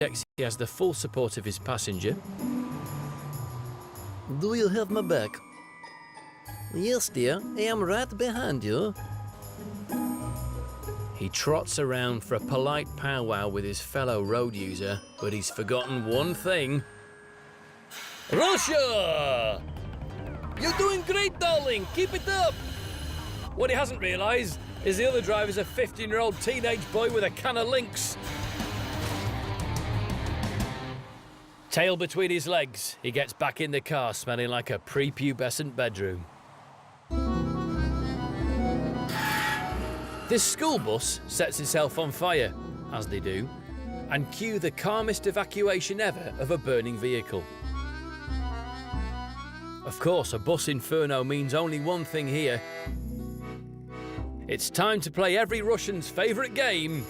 checks he has the full support of his passenger. Do you have my back? Yes, dear, I am right behind you. He trots around for a polite powwow with his fellow road user, but he's forgotten one thing. Russia! You're doing great, darling. Keep it up. What he hasn't realised is the other driver's a 15-year-old teenage boy with a can of Lynx. Tail between his legs, he gets back in the car smelling like a prepubescent bedroom. This school bus sets itself on fire, as they do, and cue the calmest evacuation ever of a burning vehicle. Of course, a bus inferno means only one thing here. It's time to play every Russian's favourite game.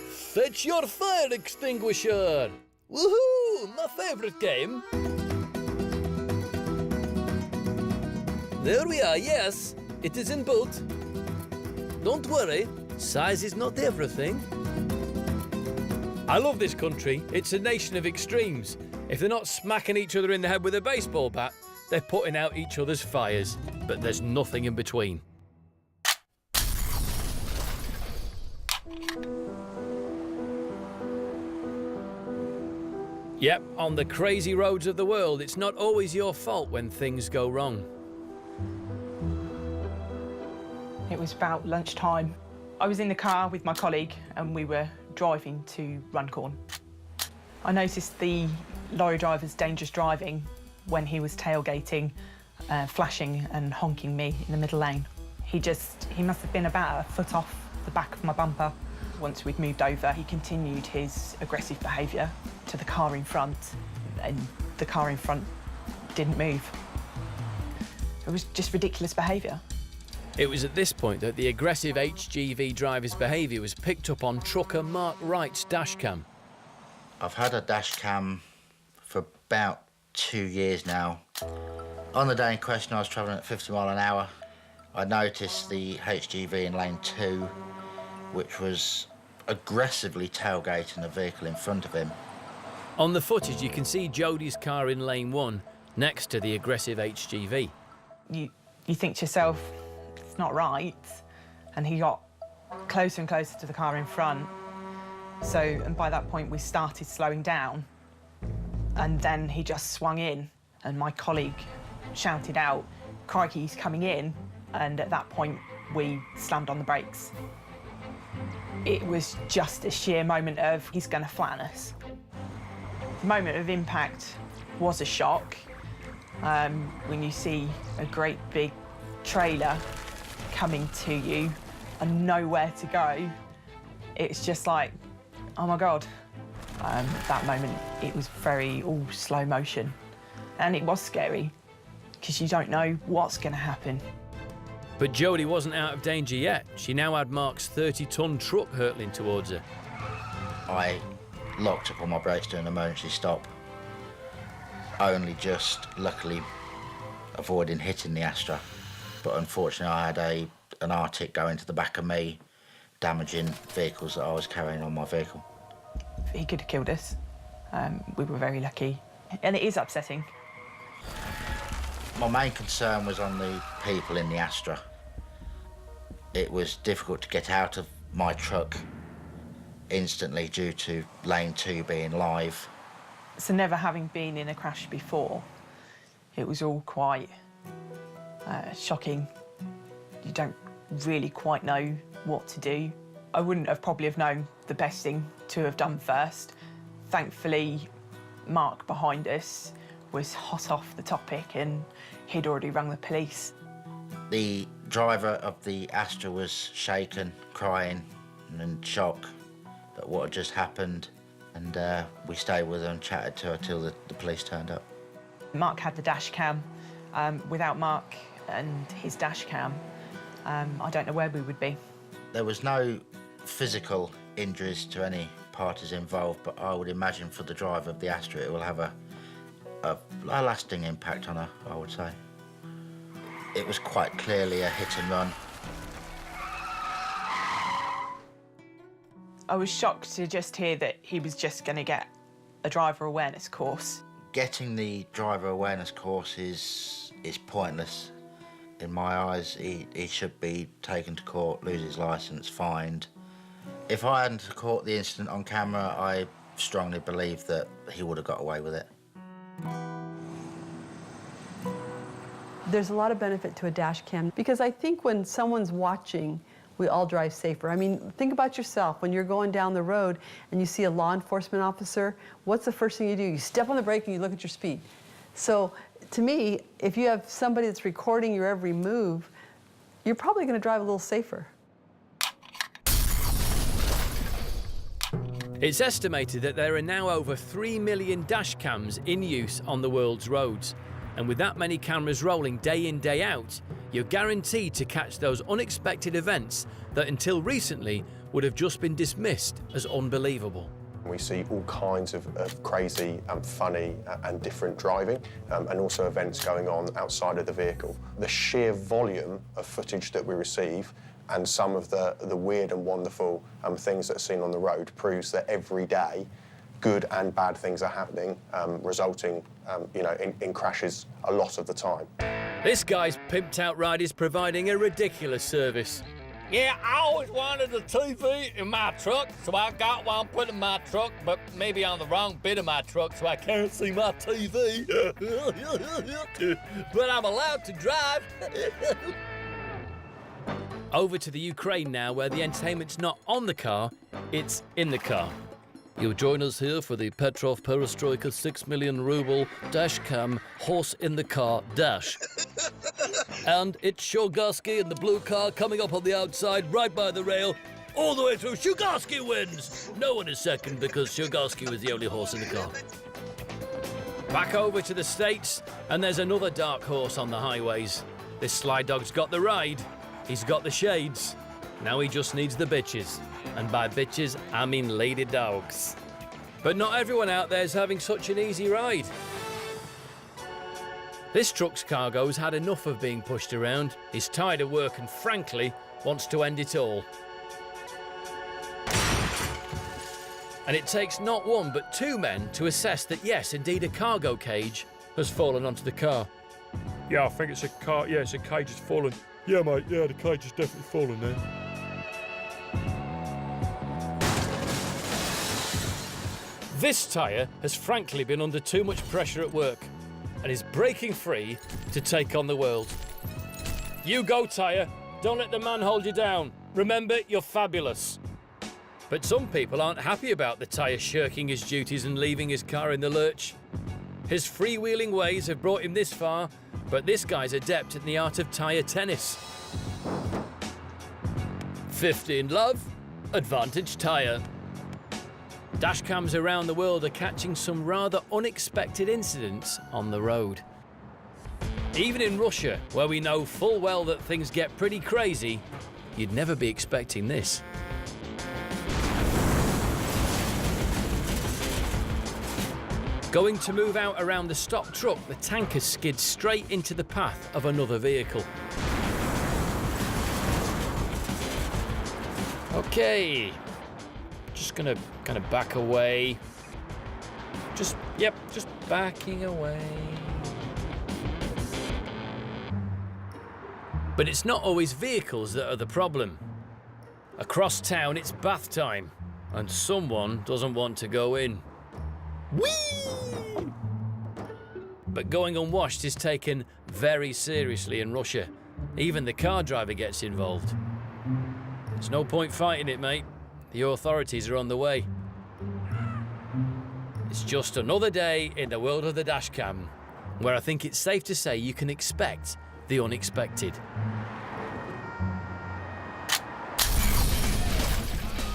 Fetch your fire extinguisher! Woohoo! My favourite game. There we are, yes. It is in boot. Don't worry, size is not everything. I love this country. It's a nation of extremes. If they're not smacking each other in the head with a baseball bat, they're putting out each other's fires. But there's nothing in between. Yep, on the crazy roads of the world, it's not always your fault when things go wrong. It was about lunchtime. I was in the car with my colleague and we were driving to Runcorn. I noticed the lorry driver's dangerous driving when he was tailgating, flashing and honking me in the middle lane. He must have been about a foot off the back of my bumper. Once we'd moved over, he continued his aggressive behaviour to the car in front, and the car in front didn't move. It was just ridiculous behaviour. It was at this point that the aggressive HGV driver's behaviour was picked up on trucker Mark Wright's dashcam. I've had a dashcam for about 2 years now. On the day in question, I was travelling at 50 mile an hour. I noticed the HGV in lane 2, which was aggressively tailgating a vehicle in front of him. On the footage, you can see Jodie's car in lane 1, next to the aggressive HGV. You think to yourself, it's not right. And he got closer and closer to the car in front. And by that point, we started slowing down. And then he just swung in, and my colleague shouted out, "Crikey, he's coming in." And at that point, we slammed on the brakes. It was just a sheer moment of, he's going to flatten us. The moment of impact was a shock. When you see a great big trailer coming to you and nowhere to go, it's just like, oh my God. That moment, it was very all slow motion. And it was scary, because you don't know what's going to happen. But Jodie wasn't out of danger yet. She now had Mark's 30-ton truck hurtling towards her. I locked up on my brakes doing an emergency stop, only just luckily avoiding hitting the Astra. But unfortunately, I had an Arctic go into the back of me, damaging vehicles that I was carrying on my vehicle. He could have killed us. We were very lucky. And it is upsetting. My main concern was on the people in the Astra. It was difficult to get out of my truck instantly due to lane 2 being live. So never having been in a crash before, it was all quite shocking. You don't really quite know what to do. I wouldn't have probably have known the best thing to have done first. Thankfully, Mark behind us was hot off the topic and he'd already rung the police. The driver of the Astra was shaken, crying and in shock at what had just happened, and we stayed with her and chatted to her till the police turned up. Mark had the dash cam. Without Mark and his dash cam, I don't know where we would be. There was no physical injuries to any parties involved, but I would imagine for the driver of the Astra it will have a lasting impact on her, I would say. It was quite clearly a hit and run. I was shocked to just hear that he was just going to get a driver awareness course. Getting the driver awareness course is pointless. In my eyes, he should be taken to court, lose his licence, fined. If I hadn't caught the incident on camera, I strongly believe that he would have got away with it. There's a lot of benefit to a dash cam because I think when someone's watching, we all drive safer. I mean, think about yourself. When you're going down the road and you see a law enforcement officer, what's the first thing you do? You step on the brake and you look at your speed. So to me, if you have somebody that's recording your every move, you're probably going to drive a little safer. It's estimated that there are now over 3 million dash cams in use on the world's roads. And with that many cameras rolling day in, day out, you're guaranteed to catch those unexpected events that until recently would have just been dismissed as unbelievable. We see all kinds of crazy and funny and different driving and also events going on outside of the vehicle. The sheer volume of footage that we receive and some of the weird and wonderful things that are seen on the road proves that every day good and bad things are happening, resulting in crashes a lot of the time. This guy's pimped out ride is providing a ridiculous service. Yeah, I always wanted a TV in my truck, so I got one put in my truck, but maybe on the wrong bit of my truck, so I can't see my TV. But I'm allowed to drive. Over to the Ukraine now, where the entertainment's not on the car, it's in the car. You'll join us here for the Petrov Perestroika 6 million ruble Dashcam horse in the car dash. And it's Shugarsky in the blue car coming up on the outside, right by the rail, all the way through. Shugarsky wins! No one is second because Shugarsky was the only horse in the car. Back over to the States, and there's another dark horse on the highways. This sly dog's got the ride, he's got the shades. Now he just needs the bitches. And by bitches, I mean lady dogs. But not everyone out there is having such an easy ride. This truck's cargo's had enough of being pushed around. He's tired of work and frankly wants to end it all. And it takes not one but two men to assess that yes, indeed a cargo cage has fallen onto the car. Yeah, I think it's a car. Yeah, it's a cage has fallen. Yeah, mate, yeah, the cage has definitely fallen there. This tyre has frankly been under too much pressure at work and is breaking free to take on the world. You go, tyre. Don't let the man hold you down. Remember, you're fabulous. But some people aren't happy about the tyre shirking his duties and leaving his car in the lurch. His freewheeling ways have brought him this far, but this guy's adept in the art of tyre tennis. 50 in love, advantage tyre. Dashcams around the world are catching some rather unexpected incidents on the road. Even in Russia, where we know full well that things get pretty crazy, you'd never be expecting this. Going to move out around the stopped truck, the tanker skids straight into the path of another vehicle. Okay. Just gonna kind of back away. Just backing away. But it's not always vehicles that are the problem. Across town, it's bath time, and someone doesn't want to go in. Whee! But going unwashed is taken very seriously in Russia. Even the car driver gets involved. There's no point fighting it, mate. The authorities are on the way. It's just another day in the world of the dashcam, where I think it's safe to say you can expect the unexpected.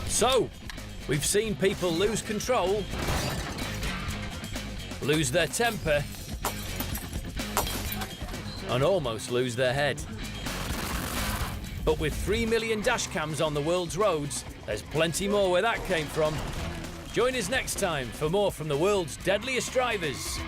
So, we've seen people lose control, lose their temper, and almost lose their head. But with 3 million dashcams on the world's roads, there's plenty more where that came from. Join us next time for more from the world's deadliest drivers.